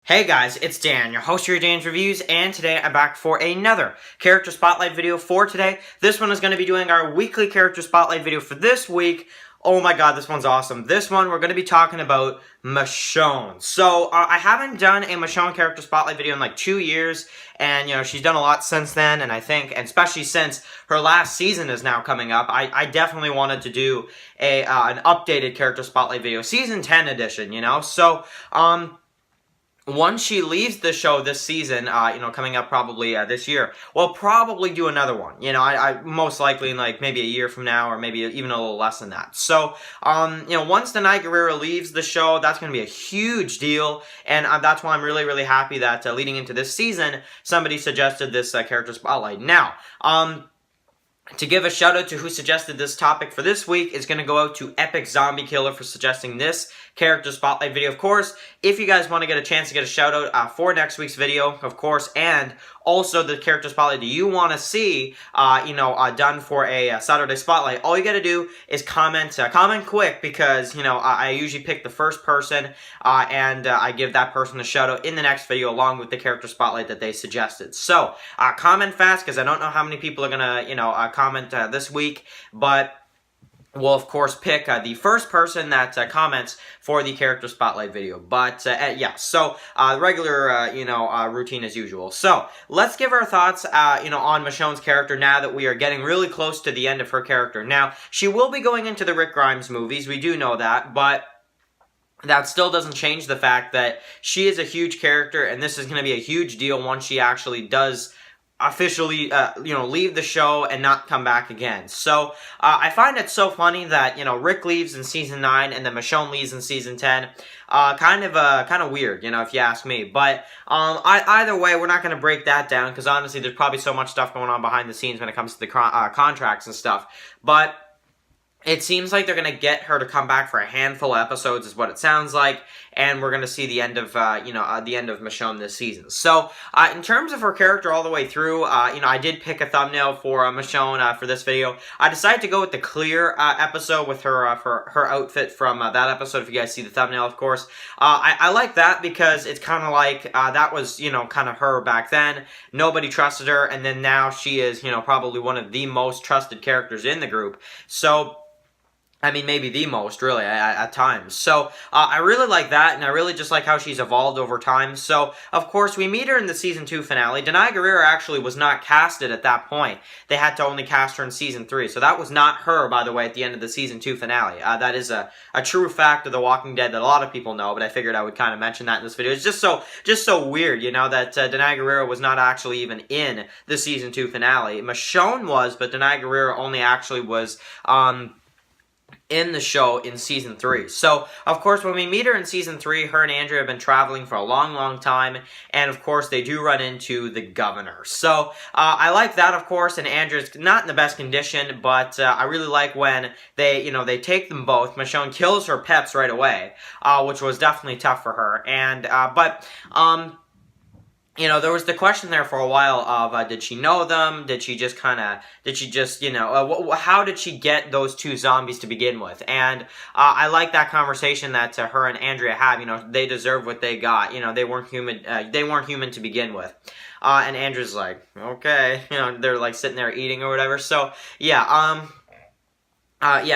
Hey guys, it's Dan, your host of your Dan's Reviews, and today I'm back for another character spotlight video for today. This one is going to be doing our weekly character spotlight video for this week. Oh my god, this one's awesome. This one, we're going to be talking about Michonne. So, I haven't done a Michonne character spotlight video in like 2 years, and, you know, she's done a lot since then, and I think, and especially since her last season is now coming up, I definitely wanted to do an updated character spotlight video, season 10 edition, you know? So, once she leaves the show this season, coming up probably this year, we'll probably do another one. You know, I most likely in like maybe a year from now, or maybe even a little less than that. So, once Denai Guerrero leaves the show, that's going to be a huge deal, and that's why I'm really, really happy that leading into this season, somebody suggested this character spotlight. Now, to give a shout out to who suggested this topic for this week is going to go out to Epic Zombie Killer for suggesting this character spotlight video. Of course, if you guys want to get a chance to get a shout out for next week's video, of course, and also the character spotlight that you want to see, done for a Saturday spotlight, all you got to do is comment quick because, I usually pick the first person and I give that person a shout out in the next video along with the character spotlight that they suggested. So, comment fast because I don't know how many people are going to, comment this week, but we'll, of course, pick the first person that comments for the character spotlight video. But, so regular, routine as usual. So, let's give our thoughts, on Michonne's character now that we are getting really close to the end of her character. Now, she will be going into the Rick Grimes movies. We do know that, but that still doesn't change the fact that she is a huge character, and this is going to be a huge deal once she actually does officially, leave the show and not come back again. So, I find it so funny that, Rick leaves in Season 9 and then Michonne leaves in Season 10. Kind of weird, if you ask me. But, either way, we're not going to break that down because, honestly, there's probably so much stuff going on behind the scenes when it comes to the contracts and stuff. But it seems like they're going to get her to come back for a handful of episodes is what it sounds like, and we're going to see the end of, the end of Michonne this season. So, in terms of her character all the way through, I did pick a thumbnail for Michonne for this video. I decided to go with the clear episode with her, for her outfit from that episode, if you guys see the thumbnail, of course. I like that because it's kind of like, that was, kind of her back then. Nobody trusted her, and then now she is, probably one of the most trusted characters in the group. So, I mean, maybe the most, really, at times. So, I really like that, and I really just like how she's evolved over time. So, of course, we meet her in the Season 2 finale. Denai Guerrero actually was not casted at that point. They had to only cast her in Season 3. So, that was not her, by the way, at the end of the Season 2 finale. That is a true fact of The Walking Dead that a lot of people know, but I figured I would kind of mention that in this video. It's just so weird, that Denai Guerrero was not actually even in the Season 2 finale. Michonne was, but Denai Guerrero only actually was, in the show in Season 3. So, of course, when we meet her in Season 3, her and Andrea have been traveling for a long, long time, and, of course, they do run into the governor. So, I like that, of course, and Andrea's not in the best condition, but I really like when they take them both. Michonne kills her pets right away, which was definitely tough for her, and, there was the question there for a while of, did she know them? How did she get those two zombies to begin with? And I like that conversation that her and Andrea have. They deserve what they got. They weren't human to begin with. And Andrea's like, okay. They're like sitting there eating or whatever. So, yeah,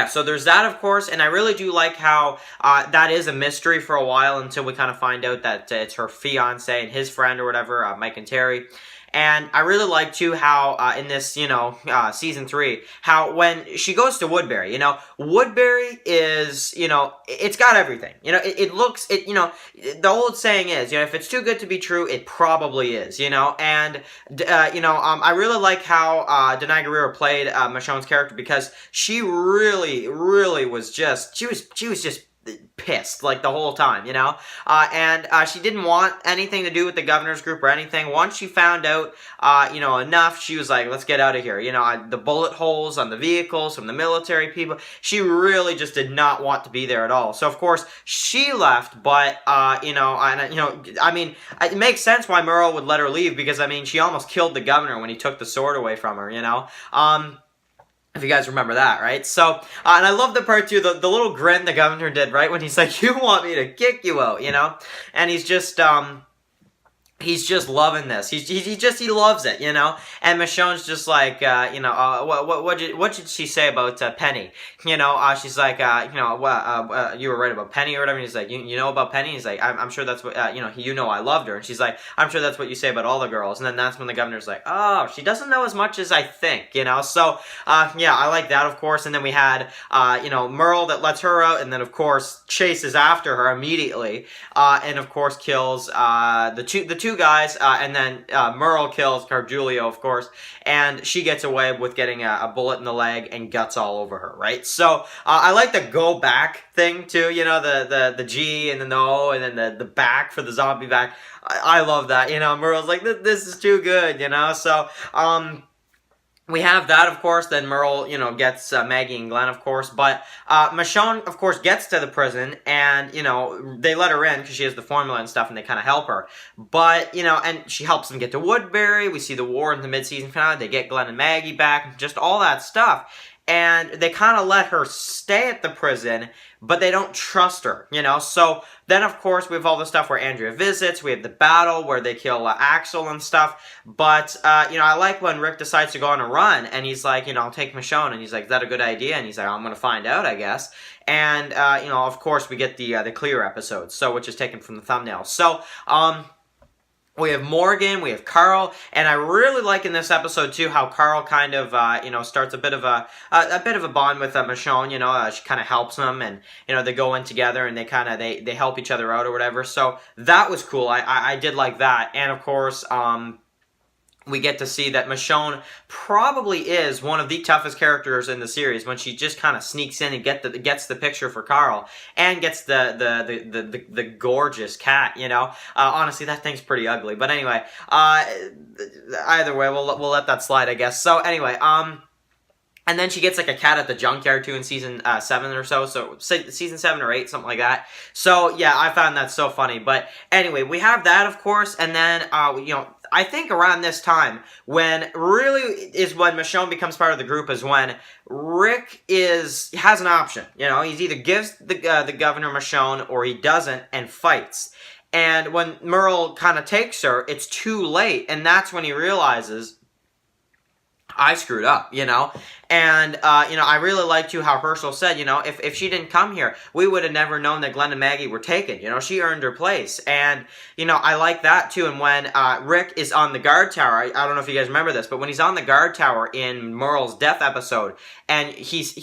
so there's that, of course, and I really do like how that is a mystery for a while until we kind of find out that it's her fiancé and his friend or whatever, Mike and Terry. And I really like, too, how in this, Season 3, how when she goes to Woodbury, Woodbury is, it's got everything. The old saying is, if it's too good to be true, it probably is, and, I really like how Denai Guerrero played Michonne's character because she really, really was just, she was just pissed like the whole time, and she didn't want anything to do with the governor's group or anything. Once she found out, enough, she was like, let's get out of here. The bullet holes on the vehicles from the military people, she really just did not want to be there at all. So, of course, she left, but, it makes sense why Merle would let her leave because, she almost killed the governor when he took the sword away from her, If you guys remember that, right? So, and I love the part too, the little grin the governor did, right? When he's like, you want me to kick you out, And he's just, he's just loving this. He loves it, you know. And Michonne's just like, what did she say about Penny? You know, she's like, you were right about Penny or whatever. And he's like, you know about Penny? He's like, I'm sure that's what, you know, I loved her. And she's like, I'm sure that's what you say about all the girls. And then that's when the governor's like, oh, she doesn't know as much as I think, you know. So, yeah, I like that, of course. And then we had, Merle that lets her out, and then of course chases after her immediately, and of course kills the two guys, and then Merle kills Carjulio, of course, and she gets away with getting a bullet in the leg and guts all over her, right? So I like the go back thing too, you know, the G and then the O and then the back for the zombie back. I love that, you know. Merle's like, this is too good, you know. So we have that, of course. Then Merle, you know, gets Maggie and Glenn, of course. But Michonne, of course, gets to the prison, and, you know, they let her in because she has the formula and stuff, and they kind of help her. But, you know, and she helps them get to Woodbury. We see the war in the mid-season finale. They get Glenn and Maggie back, just all that stuff. And they kind of let her stay at the prison, but they don't trust her, you know. So then, of course, we have all the stuff where Andrea visits. We have the battle where they kill Axel and stuff. But, you know, I like when Rick decides to go on a run, and he's like, you know, I'll take Michonne. And he's like, is that a good idea? And he's like, I'm going to find out, I guess. And, you know, of course, we get the Clear episode, so which is taken from the thumbnail. So, we have Morgan, we have Carl, and I really like in this episode too how Carl kind of you know, starts a bit of a bond with Michonne. You know, she kind of helps him, and you know, they go in together and they kind of they help each other out or whatever. So that was cool. I did like that, and of course we get to see that Michonne probably is one of the toughest characters in the series when she just kind of sneaks in and gets the picture for Carl and gets the gorgeous cat, you know. Honestly, that thing's pretty ugly, but anyway, either way, we'll let that slide, I guess. So anyway, and then she gets like a cat at the junkyard too in season 7 or so season 7 or 8, something like that. So yeah, I found that so funny. But anyway, we have that, of course, and then you know, I think around this time, when really is when Michonne becomes part of the group, is when Rick has an option. You know, he either gives the governor Michonne or he doesn't and fights. And when Merle kind of takes her, it's too late, and that's when he realizes, I screwed up, you know. And, you know, I really liked too how Herschel said, you know, if she didn't come here, we would have never known that Glenn and Maggie were taken. You know, she earned her place. And, you know, I like that too. And when Rick is on the guard tower, I don't know if you guys remember this, but when he's on the guard tower in Merle's death episode, and he's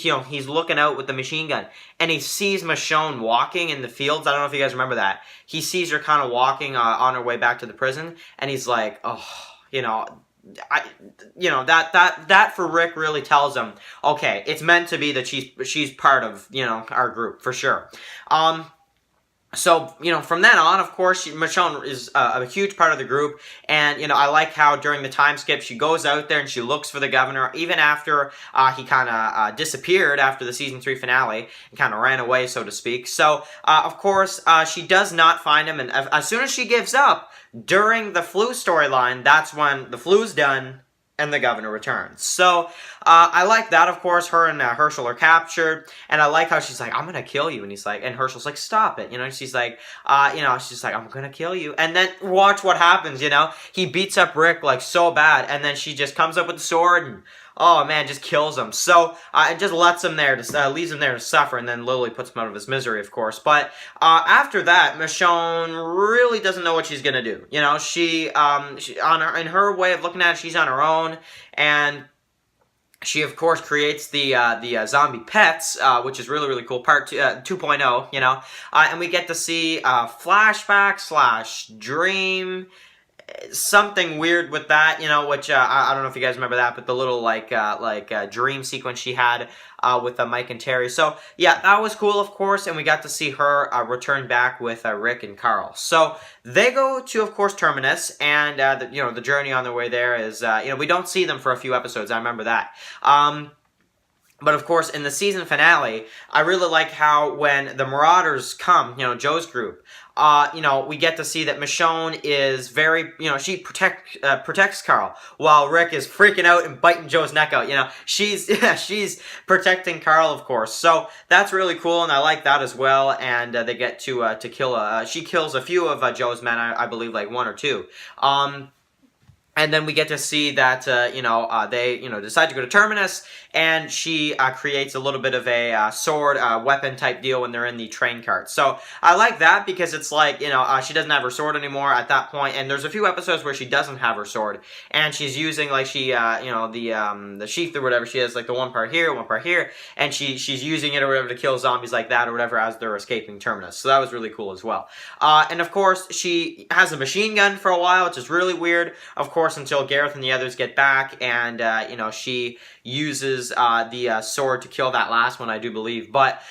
looking out with the machine gun, and he sees Michonne walking in the fields. I don't know if you guys remember that. He sees her kind of walking on her way back to the prison, and he's like, oh, you know, that for Rick really tells him, okay, it's meant to be that she's part of, you know, our group for sure. So, you know, from then on, of course, Michonne is a huge part of the group, and, you know, I like how during the time skip, she goes out there and she looks for the governor, even after he kind of disappeared after the season 3 finale, and kind of ran away, so to speak. So, of course, she does not find him, and as soon as she gives up, during the flu storyline, that's when the flu's done and the governor returns. So, I like that, of course. Her and Herschel are captured, and I like how she's like, I'm gonna kill you, and he's like, and Herschel's like, stop it, you know, she's like, she's like, I'm gonna kill you, and then watch what happens, you know, he beats up Rick, like, so bad, and then she just comes up with the sword, and, oh man, just kills him. So, it just lets him there, leaves him there to suffer, and then Lily puts him out of his misery, of course. But, after that, Michonne really doesn't know what she's gonna do. You know, in her way of looking at it, she's on her own, and she, of course, creates the zombie pets, which is really, really cool, part 2.0, you know, and we get to see flashback / dream, something weird with that, you know, which I don't know if you guys remember that, but the little dream sequence she had with Mike and Terry. So yeah, that was cool, of course, and we got to see her return back with Rick and Carl. So they go to, of course, Terminus, and the journey on their way there is we don't see them for a few episodes. I remember that. But of course, in the season finale, I really like how when the Marauders come, you know, Joe's group, you know, we get to see that Michonne is very, you know, she protects Carl, while Rick is freaking out and biting Joe's neck out. You know, she's she's protecting Carl, of course. So that's really cool, and I like that as well. And they get to kill. She kills a few of Joe's men, I believe, like 1 or 2. And then we get to see that, they, decide to go to Terminus, and she creates a little bit of a sword weapon type deal when they're in the train cart. So I like that because it's like, she doesn't have her sword anymore at that point, and there's a few episodes where she doesn't have her sword, and she's using, like, the sheath or whatever she has, like the one part here, and she's using it or whatever to kill zombies like that or whatever as they're escaping Terminus. So that was really cool as well. And of course, she has a machine gun for a while, which is really weird, of course, until Gareth and the others get back, and she uses the sword to kill that last one, I do believe. But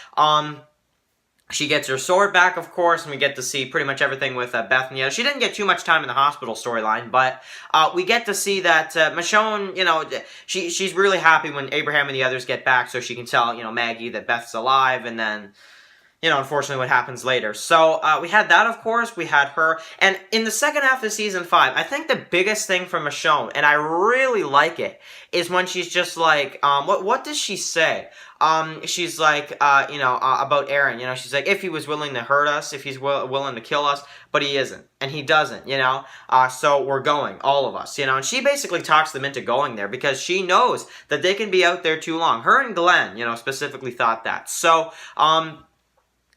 she gets her sword back, of course, and we get to see pretty much everything with Beth and the others. She didn't get too much time in the hospital storyline, but we get to see that Michonne, she's really happy when Abraham and the others get back, so she can tell Maggie that Beth's alive, and then unfortunately what happens later. So, we had that, of course, we had her, and in the second half of Season 5, I think the biggest thing for Michonne, and I really like it, is when she's just like, what does she say? She's like, about Aaron, she's like, if he was willing to hurt us, if he's willing to kill us, but he isn't, and he doesn't, so we're going, all of us, and she basically talks them into going there, because she knows that they can be out there too long. Her and Glenn, specifically thought that. So,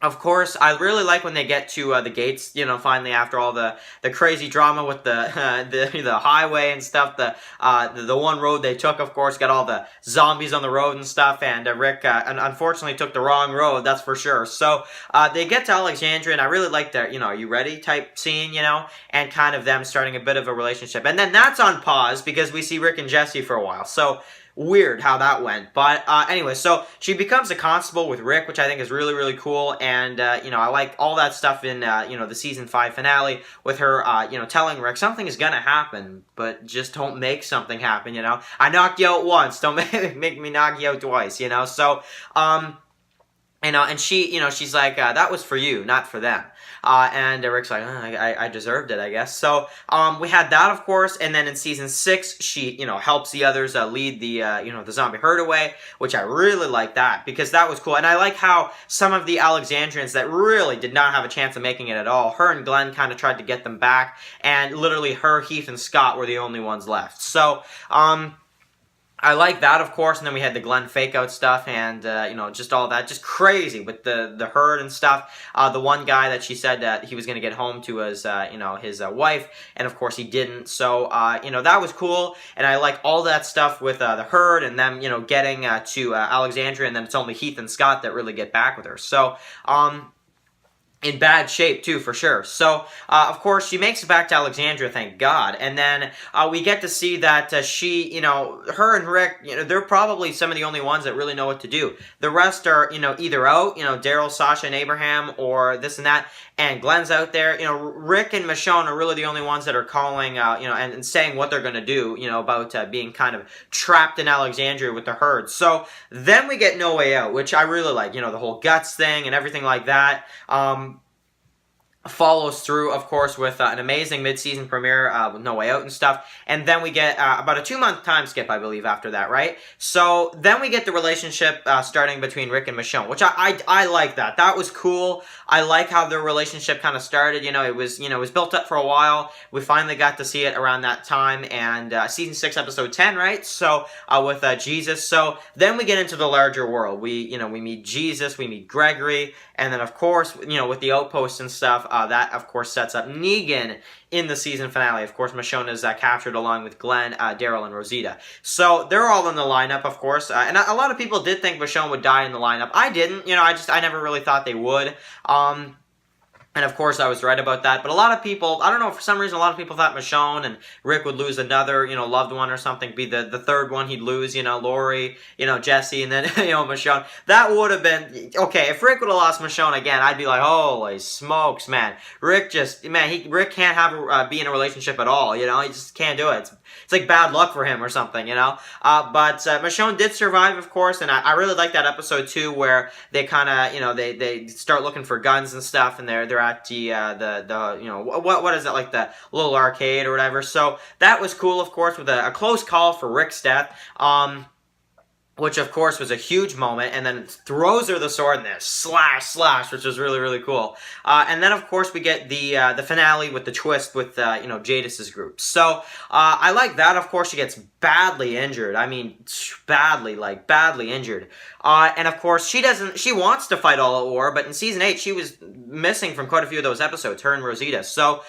of course, I really like when they get to the gates, finally after all the crazy drama with the highway and stuff, the one road they took, of course, got all the zombies on the road and stuff, and Rick unfortunately took the wrong road, that's for sure. So they get to Alexandria, and I really like their, are you ready type scene, and kind of them starting a bit of a relationship. And then that's on pause because we see Rick and Jesse for a while. So weird how that went. But anyway, so she becomes a constable with Rick, which I think is really, really cool. And, I like all that stuff in, the Season 5 finale with her, telling Rick something is going to happen, but just don't make something happen, I knocked you out once, don't make me knock you out twice, So, and she, she's like, that was for you, not for them. And Rick's like, I deserved it, I guess. So, we had that, of course, and then in Season 6, she, helps the others lead the, the zombie herd away, which I really like that, because that was cool. And I like how some of the Alexandrians that really did not have a chance of making it at all, her and Glenn kind of tried to get them back, and literally her, Heath, and Scott were the only ones left. So, I like that, of course, and then we had the Glenn fake-out stuff, and, just all that, just crazy with the herd and stuff. The one guy that she said that he was going to get home to was, his wife, and of course he didn't, so, that was cool, and I like all that stuff with the herd, and them, getting to Alexandria, and then it's only Heath and Scott that really get back with her. So, in bad shape, too, for sure. So, of course, she makes it back to Alexandria, thank God. And then we get to see that she, her and Rick, they're probably some of the only ones that really know what to do. The rest are, either out, Daryl, Sasha, and Abraham, or this and that, and Glenn's out there. Rick and Michonne are really the only ones that are calling, and saying what they're going to do, about being kind of trapped in Alexandria with the herd. So, then we get No Way Out, which I really like, the whole guts thing and everything like that. Follows through, of course, with an amazing mid-season premiere with No Way Out and stuff, and then we get about a 2-month time skip, I believe, after that, right? So then we get the relationship starting between Rick and Michonne, which I like that. That was cool. I like how their relationship kind of started. It was built up for a while. We finally got to see it around that time, and Season 6, Episode 10, right? So with Jesus. So then we get into the larger world. We meet Jesus, we meet Gregory, and then of course, with the outposts and stuff. That, of course, sets up Negan in the season finale. Of course, Michonne is captured along with Glenn, Daryl, and Rosita. So they're all in the lineup, of course. And a lot of people did think Michonne would die in the lineup. I didn't. I never really thought they would. And of course, I was right about that. But a lot of people, I don't know, for some reason, a lot of people thought Michonne and Rick would lose another, loved one or something, be the third one he'd lose, Lori, Jesse, and then, Michonne. That would have been, okay, if Rick would have lost Michonne again, I'd be like, holy smokes, man. Rick Rick can't have be in a relationship at all, he just can't do it. It's like bad luck for him or something, But Michonne did survive, of course, and I really like that episode, too, where they kind of, they start looking for guns and stuff, and they're at the you know, what is it, like the little arcade or whatever. So that was cool, of course, with a close call for Rick's death. Which, of course, was a huge moment, and then throws her the sword, and then slash, which was really, really cool. And then, of course, we get the finale with the twist with, you know, Jadis's group. So, I like that. Of course, she gets badly injured. I mean, badly injured. And, of course, she wants to fight all at war, but in Season 8, she was missing from quite a few of those episodes, her and Rosita. So,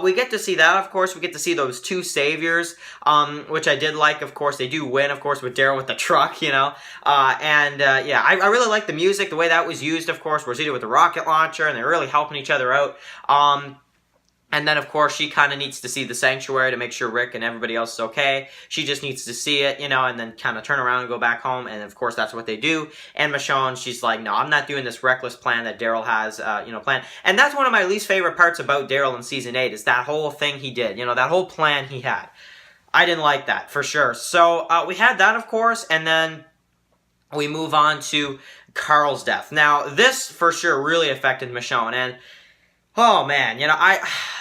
we get to see that, of course. We get to see those two saviors, which I did like, of course. They do win, of course, with Daryl with the truck, you know. Yeah, I really like the music, the way that was used, of course. Rosita with the rocket launcher, and they're really helping each other out. And then, of course, she kind of needs to see the sanctuary to make sure Rick and everybody else is okay. She just needs to see it, you know, and then kind of turn around and go back home. And, of course, that's what they do. And Michonne, she's like, no, I'm not doing this reckless plan that Daryl has, you know, planned. And that's one of my least favorite parts about Daryl in Season 8 is that whole thing he did, you know, that whole plan he had. I didn't like that, for sure. So, we had that, of course, and then we move on to Carl's death. Now, this, for sure, really affected Michonne, and oh man, you know,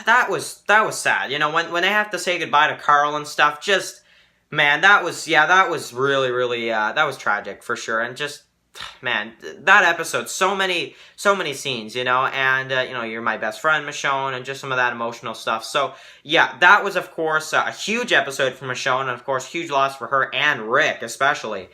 that was sad. You know, when they have to say goodbye to Carl and stuff, just, man, that was really, that was tragic for sure. And just, man, that episode, so many scenes, you know, and, you know, you're my best friend, Michonne, and just some of that emotional stuff. So, yeah, that was, of course, a huge episode for Michonne, and, of course, huge loss for her and Rick, especially.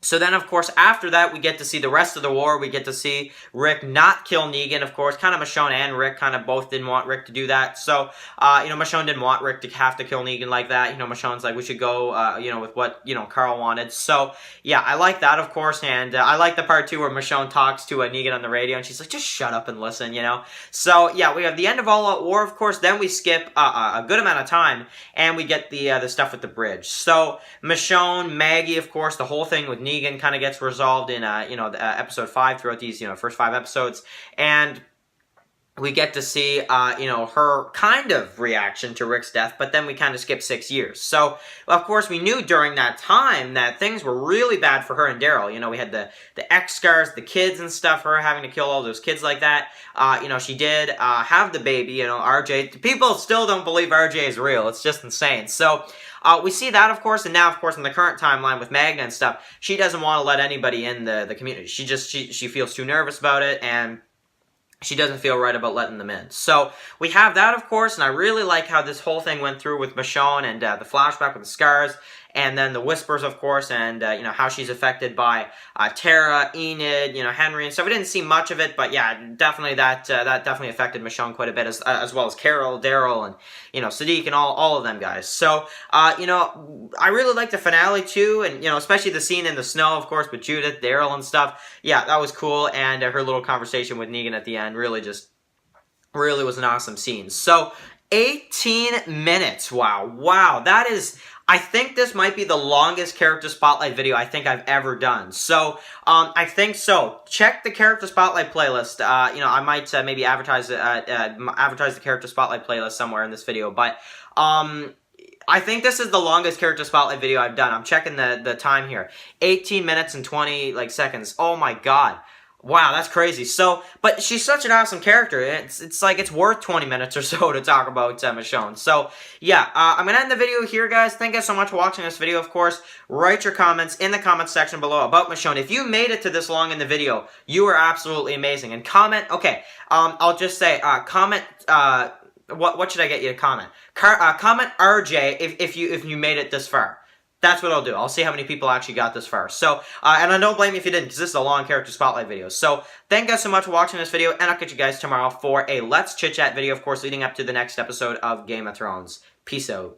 So then, of course, after that, we get to see the rest of the war. We get to see Rick not kill Negan, of course. Kind of Michonne and Rick kind of both didn't want Rick to do that. So, you know, Michonne didn't want Rick to have to kill Negan like that. You know, Michonne's like, we should go, you know, with what, you know, Carl wanted. So, yeah, I like that, of course. And I like the part, too, where Michonne talks to Negan on the radio. And she's like, just shut up and listen, you know. So, yeah, we have the end of All Out War, of course. Then we skip a good amount of time. And we get the stuff with the bridge. So, Michonne, Maggie, of course, the whole thing with Negan kind of gets resolved in, you know, episode 5 throughout these, you know, first 5 episodes, and we get to see, you know, her kind of reaction to Rick's death, but then we kind of skip 6 years. So, of course, we knew during that time that things were really bad for her and Daryl. You know, we had the X scars, the kids and stuff, her having to kill all those kids like that. You know, she did have the baby, you know, RJ. People still don't believe RJ is real. It's just insane. So, we see that, of course, and now, of course, in the current timeline with Magna and stuff, she doesn't want to let anybody in the community. She feels too nervous about it, and she doesn't feel right about letting them in. So, we have that, of course, and I really like how this whole thing went through with Michonne and the flashback with the scars, and then the whispers, of course, and, you know, how she's affected by Tara, Enid, you know, Henry, and so we didn't see much of it, but yeah, definitely that definitely affected Michonne quite a bit, as well as Carol, Daryl, and, you know, Sadiq, and all of them guys. So, you know, I really liked the finale, too, and, you know, especially the scene in the snow, of course, with Judith, Daryl, and stuff. Yeah, that was cool, and her little conversation with Negan at the end really was an awesome scene. So, 18 minutes, wow, that is, I think this might be the longest character spotlight video I think I've ever done. So, I think so. Check the character spotlight playlist. You know, I might maybe advertise the character spotlight playlist somewhere in this video, but, I think this is the longest character spotlight video I've done. I'm checking the time here. 18 minutes and 20, seconds. Oh my god. Wow, that's crazy. So, but she's such an awesome character. It's like it's worth 20 minutes or so to talk about Michonne. So, yeah, I'm going to end the video here, guys. Thank you so much for watching this video, of course. Write your comments in the comments section below about Michonne. If you made it to this long in the video, you are absolutely amazing. And comment, okay, I'll just say, comment, what should I get you to comment? Comment RJ if you made it this far. That's what I'll do. I'll see how many people actually got this far. So, and I don't blame you if you didn't, because this is a long character spotlight video. So, thank you guys so much for watching this video, and I'll catch you guys tomorrow for a Let's Chit Chat video, of course, leading up to the next episode of Game of Thrones. Peace out.